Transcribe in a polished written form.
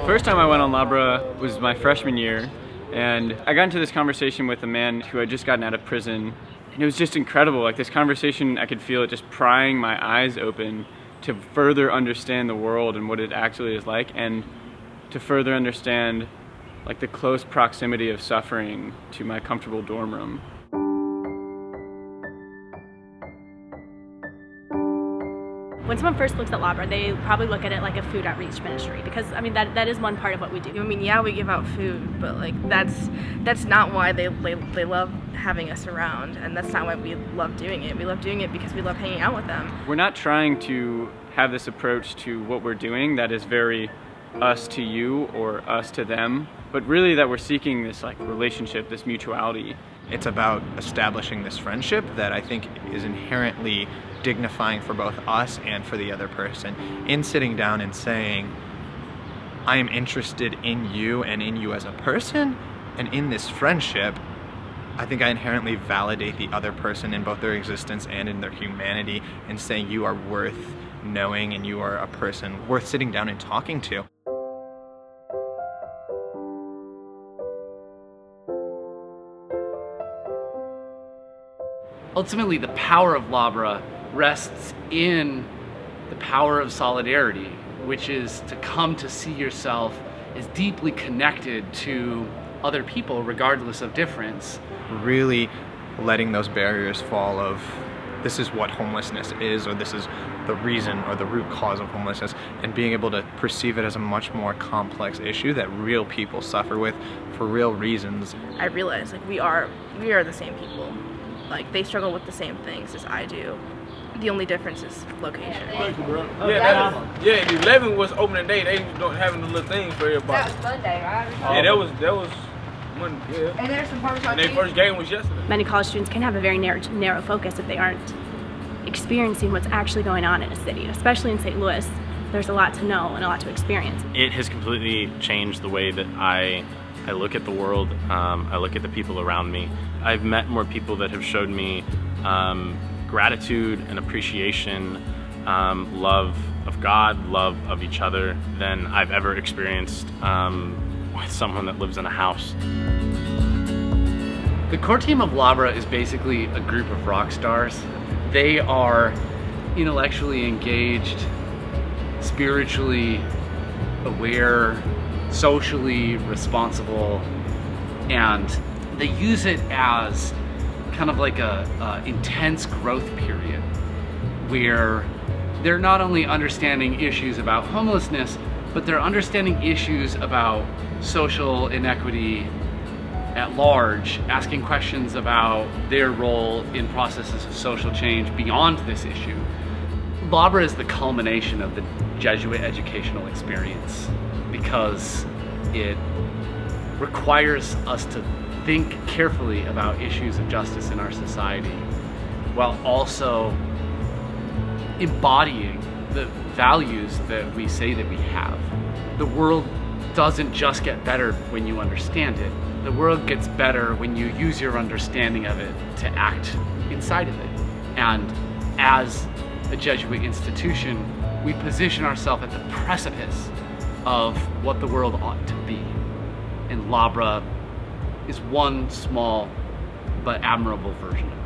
First time I went on Labre was my freshman year, and I got into this conversation with a man who had just gotten out of prison, and it was just incredible. Like, this conversation, I could feel it just prying my eyes open to further understand the world and what it actually is like, and to further understand like the close proximity of suffering to my comfortable dorm room. When someone first looks at Labre, they probably look at it like a food outreach ministry, because I mean that is one part of what we do. I mean, yeah, we give out food, but like that's not why they love having us around, and that's not why we love doing it. We love doing it because we love hanging out with them. We're not trying to have this approach to what we're doing that is very us to you or us to them, but really that we're seeking this like relationship, this mutuality. It's about establishing this friendship that I think is inherently dignifying for both us and for the other person, in sitting down and saying, I am interested in you and in you as a person, and in this friendship, I think I inherently validate the other person in both their existence and in their humanity, and saying you are worth knowing and you are a person worth sitting down and talking to. Ultimately, the power of Labre rests in the power of solidarity, which is to come to see yourself as deeply connected to other people, regardless of difference. Really letting those barriers fall of this is what homelessness is, or this is the reason or the root cause of homelessness, and being able to perceive it as a much more complex issue that real people suffer with for real reasons. I realize like we are the same people. Like, they struggle with the same things as I do. The only difference is location. Yeah, the 11 was opening day. They don't having the little thing for everybody. That was Monday, right? Yeah, that was Monday. Yeah. And there's some parts on And their first game was yesterday. Many college students can have a very narrow focus if they aren't experiencing what's actually going on in a city, especially in St. Louis. There's a lot to know and a lot to experience. It has completely changed the way that I look at the world. I look at the people around me. I've met more people that have showed me gratitude and appreciation, love of God, love of each other than I've ever experienced with someone that lives in a house. The core team of Labre is basically a group of rock stars. They are intellectually engaged, spiritually aware, socially responsible, and they use it as kind of like a intense growth period where they're not only understanding issues about homelessness, but they're understanding issues about social inequity at large, asking questions about their role in processes of social change beyond this issue. Labre is the culmination of the Jesuit educational experience, because it requires us to think carefully about issues of justice in our society while also embodying the values that we say that we have. The world doesn't just get better when you understand it. The world gets better when you use your understanding of it to act inside of it. And as a Jesuit institution, we position ourselves at the precipice of what the world ought to be. And Labre is one small but admirable version of it.